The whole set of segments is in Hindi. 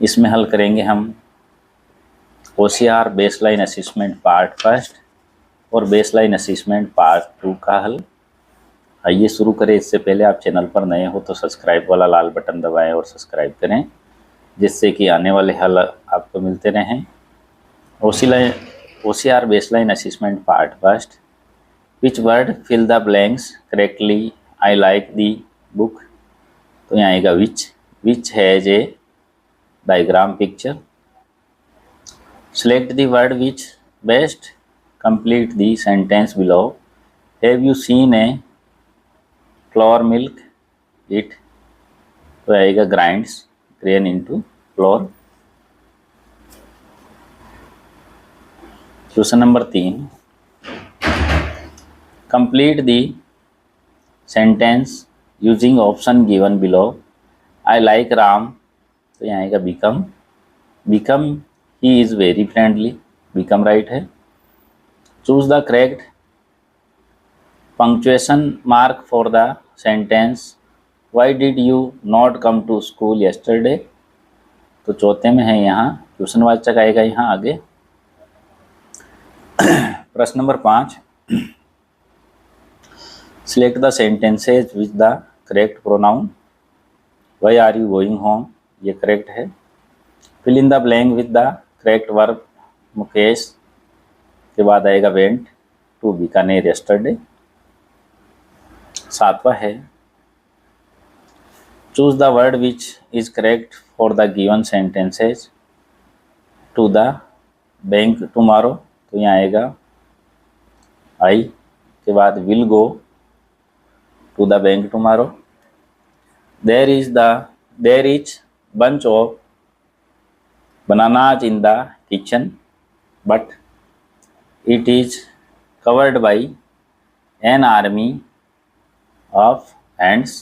इसमें हल करेंगे हम OCR baseline assessment part first और बेसलाइन असेसमेंट पार्ट 2 का हल। आइए शुरू करें। इससे पहले आप चैनल पर नए हो तो सब्सक्राइब वाला लाल बटन दबाएं और सब्सक्राइब करें, जिससे कि आने वाले हल आपको मिलते रहें। OCR baseline assessment part first. Which word fill the blanks correctly, I like the book. तो यहाँ आएगा which has a diagram picture. Select the word which best complete the sentence below. Have you seen a flour milk it? तो आएगा grinds grain into flour। Question number 3, complete the sentence using option given below. I like Ram। तो यहाँ आएगा become he is very friendly, become right है। Choose the correct punctuation mark for the sentence why did you not come to school yesterday। तो चौथे में है यहाँ क्वेश्चनवाचक आएगा यहाँ आगे। प्रश्न number 5, select the sentences with the correct pronoun। why are you going home, ये करेक्ट है। fill in the blank with the correct verb। Mukesh के बाद आएगा went to बीकानेर yesterday। 7वां है choose the word which is correct for the given sentences। to the bank tomorrow। तो यहाँ आएगा I के बाद will go to the bank tomorrow। there is bunch of bananas in the kitchen but it is covered by an army of ants।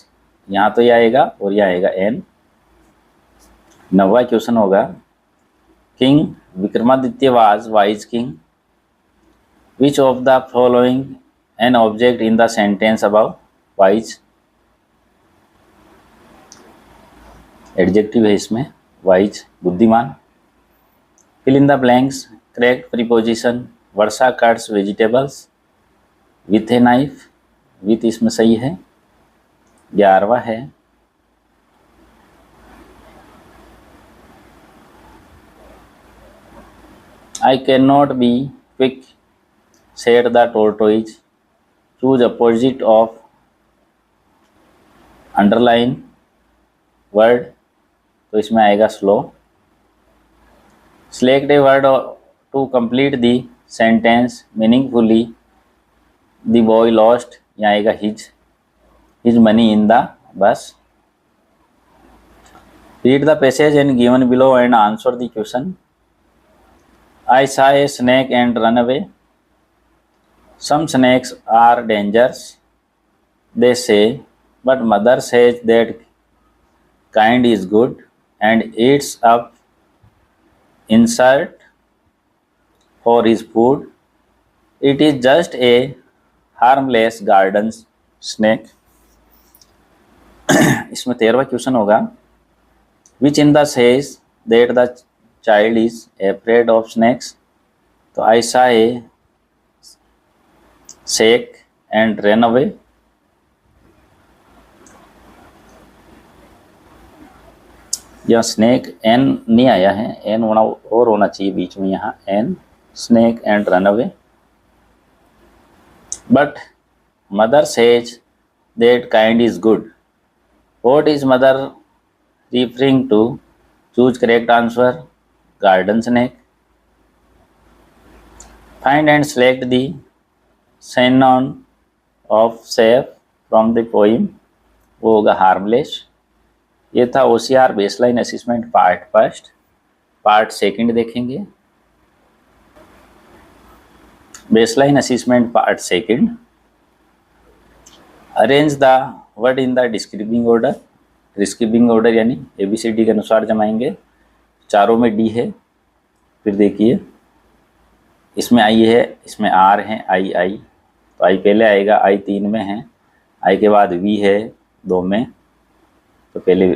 यहाँ तो ये आएगा और ये आएगा एन। 9वां क्वेश्चन होगा king Vikramaditya was wise king. Which of the following an object in the sentence about wise. Adjective है इसमें वाइज बुद्धिमान। Fill in the blanks correct preposition Varsha cuts vegetables with a knife. With इसमें सही है। 11वां है I cannot be quick said the tortoise। choose opposite of underline word। तो इसमें आएगा slow। select a word to complete the sentence meaningfully। the boy lost, यहाँ आएगा his money in the bus। read the passage and given below and answer the question। I saw a snake and run away। some snakes are dangerous they say, but mother says that kind is good and eats up insect for his food। it is just a harmless garden snake। इसमें 13वां क्वेश्चन होगा which in the says that the child is afraid of snakes. तो I saw a snake and run away. यह स्नेक एन नहीं आया है, एन होना और होना चाहिए बीच में यहाँ an. Snake and run away. But mother says that kind is good. What is mother referring to? choose correct answer garden snake। find and select the synonym of safe from the poem। वो होगा harmless। ये था OCR baseline assessment part first. Part second देखेंगे। Baseline assessment part second. Arrange the word in the descending order. Descending order यानी ABCD के अनुसार जमाएंगे। चारों में D है। फिर देखिए इसमें I है, इसमें R है, I तो I पहले आएगा, I 3 में है। I के बाद V है 2 में, तो पहले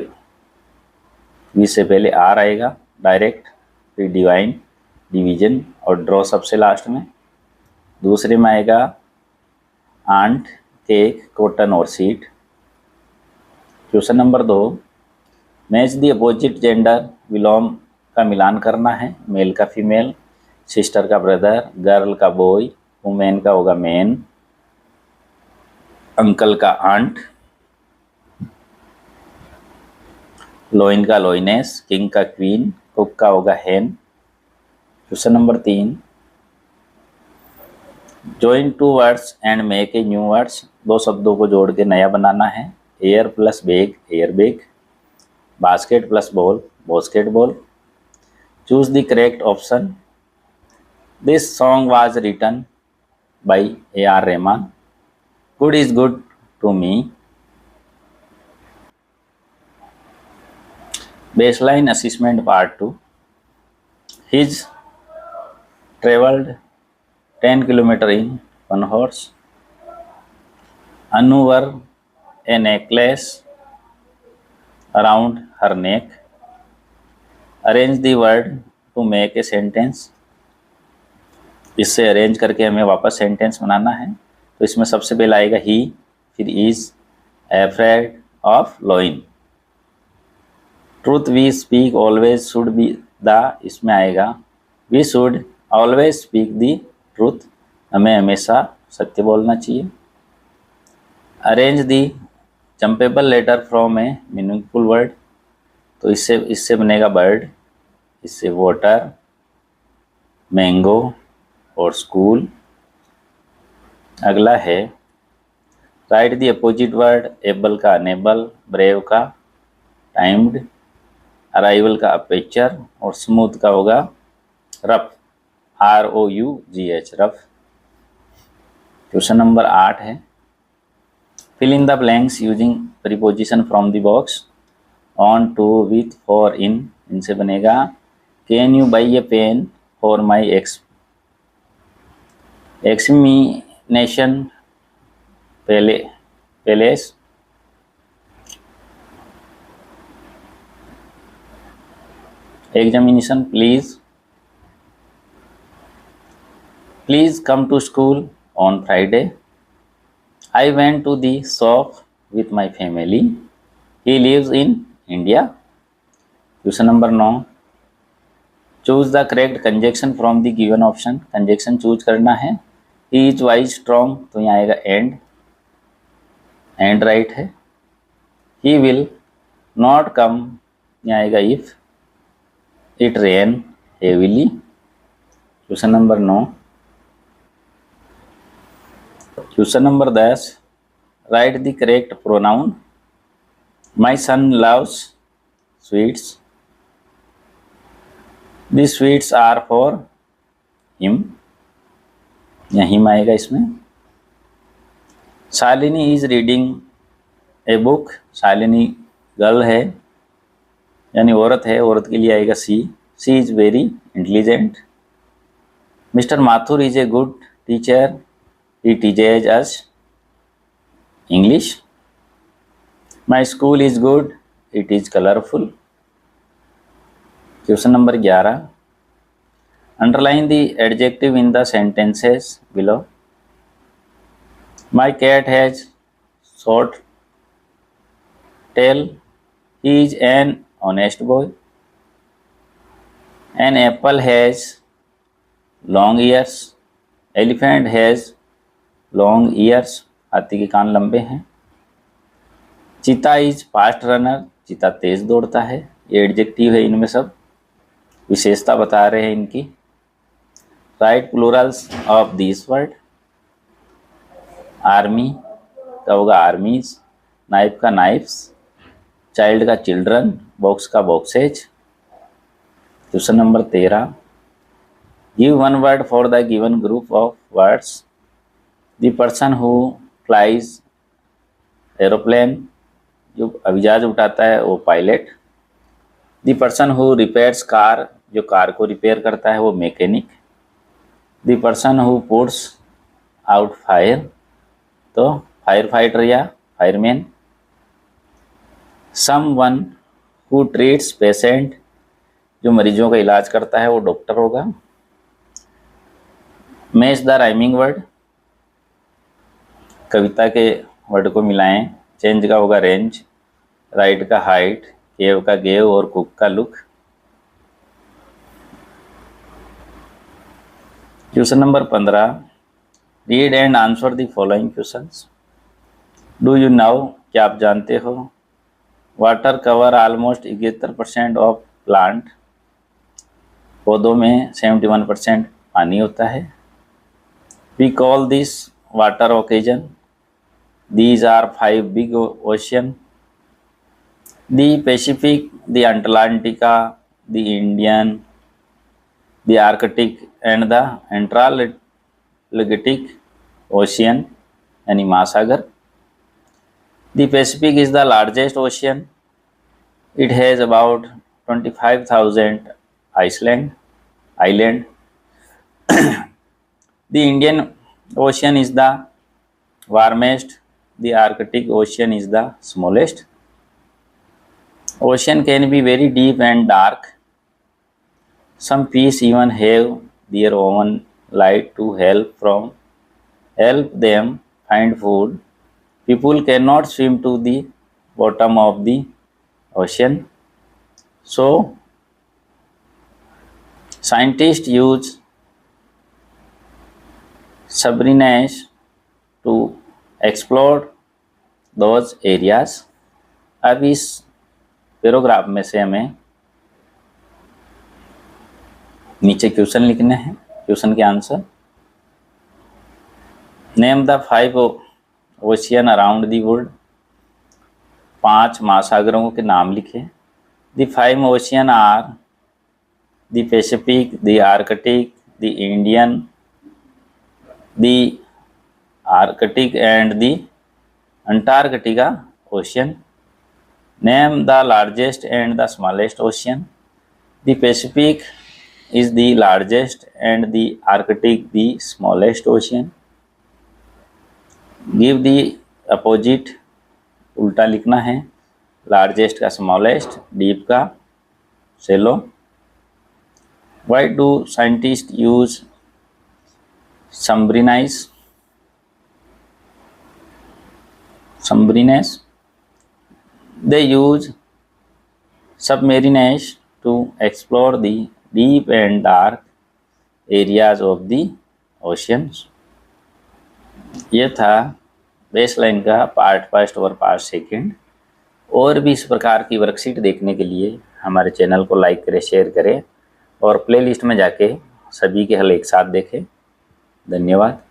वी से पहले आर आएगा डायरेक्ट, फिर डिवाइन, डिवीजन और ड्रॉ सबसे लास्ट में। दूसरे में आएगा आंट, केक, कॉटन और seat. Question number 2, match the opposite gender, विलोम का मिलान करना है, मेल का फीमेल, सिस्टर का ब्रदर, गर्ल का बॉय, वुमेन का होगा मैन, अंकल का आंट, लोइन का लोइनेस, किंग का क्वीन, कुक का होगा hen. Question number 3, join two words and make a new words, दो शब्दों को जोड़ के नया बनाना है, air plus bag, air bag, basket plus ball, basketball. Choose the correct option. This song was written by A.R. Rahman. Good is good to me. Baseline assessment part 2। He's traveled 10 kilometers in one horse. Anu wore a necklace around her neck. Arrange the word to make a sentence. इससे अरेंज करके हमें वापस सेंटेंस बनाना है। तो इसमें सबसे पहले आएगा ही, फिर is afraid of lion. Truth we speak always should be the, इसमें आएगा we should always speak the truth, हमें हमेशा सत्य बोलना चाहिए। Arrange the jumbled letter from a meaningful word, तो इससे बनेगा बर्ड, इससे वाटर, मैंगो और स्कूल। अगला है write the opposite word, able का अनेबल, ब्रेव का टाइम्ड, अराइवल का अपेचर और स्मूथ का होगा rough, ROUGH rough. Question number 8 है fill in the blanks using preposition from the box, on, to, with, for, in, इनसे बनेगा can you buy a pen for my examination please, examination, please come to school on Friday. I went to the shop with my family. He lives in India. Question number 9, choose the correct conjunction from the given option. conjunction choose करना है। He is wise, strong, तो यहाँ आएगा and right है। He will not come, यहाँ आएगा if, it rain heavily। Question number 9। Question number 10, write the correct pronoun. My son loves sweets, the sweets are for him, यहाँ हिम आएगा इसमें। Shalini is reading a book, Shalini girl है यानी औरत है, औरत के लिए आएगा she is very intelligent. Mr Mathur is a good teacher, he teaches us English. My school is good, it is colourful. Question number 11, underline the adjective in the sentences below. My cat has short tail, he is an honest boy. An apple has long ears. Elephant has long ears. हाथी के कान लंबे हैं। चीता इज फास्ट रनर, चीता तेज दौड़ता है। ये एडजेक्टिव है, इनमें सब विशेषता बता रहे हैं इनकी। Right Plurals of this word. Army का होगा आर्मीज, नाइफ का नाइफ्स, चाइल्ड का चिल्ड्रन, बॉक्स का boxes. Question number 13, give one word for the given group of words. The person who flies aeroplane, जो हवाई उठाता है वो pilot. The person who repairs car, जो कार को रिपेयर करता है वो mechanic. The person who puts out fire, तो फायर फाइटर या fireman. Someone who treats patient, जो मरीजों का इलाज करता है वो डॉक्टर होगा। मैच द राइमिंग वर्ड, कविता के वर्ड को मिलाएं। चेंज का होगा रेंज, राइट का हाइट, गेव का गेव और कुक का look. Question number 15, read and answer the following questions. Do you know, क्या आप जानते हो? Water cover almost 71% of plant, पौधों में 71% पानी होता है। We call this water occasion, these are 5 big ocean, the Pacific, the Antarctica, the Indian, the Arctic and the Antarctic ocean, यानी महासागर। The Pacific is the largest ocean. It has about 25,000 island. The Indian Ocean is the warmest. The Arctic Ocean is the smallest. Ocean can be very deep and dark. Some fish even have their own light to help them find food. People cannot swim to the bottom of the ocean. So, scientists use submarines to explore those areas. अब इस पैराग्राफ में से हमें नीचे क्वेश्चन लिखने हैं, क्वेश्चन के answer. Name the 5 ocean around the world, 5 महासागरों के नाम लिखे। The 5 ocean are the Pacific, the Arctic, the Indian, the Arctic and the Antarctica ocean. Name the largest and the smallest ocean. The Pacific is the largest and the Arctic the smallest ocean. Give the opposite, उल्टा लिखना है। लार्जेस्ट का स्मॉलेस्ट, डीप का सेलो। Why do scientists use submarines? They use submarines to explore the deep and dark areas of the oceans. ये था बेसलाइन का पार्ट फर्स्ट और पार्ट सेकंड। और भी इस प्रकार की वर्कशीट देखने के लिए हमारे चैनल को लाइक करें, शेयर करें और प्लेलिस्ट में जाके सभी के हल एक साथ देखें। धन्यवाद।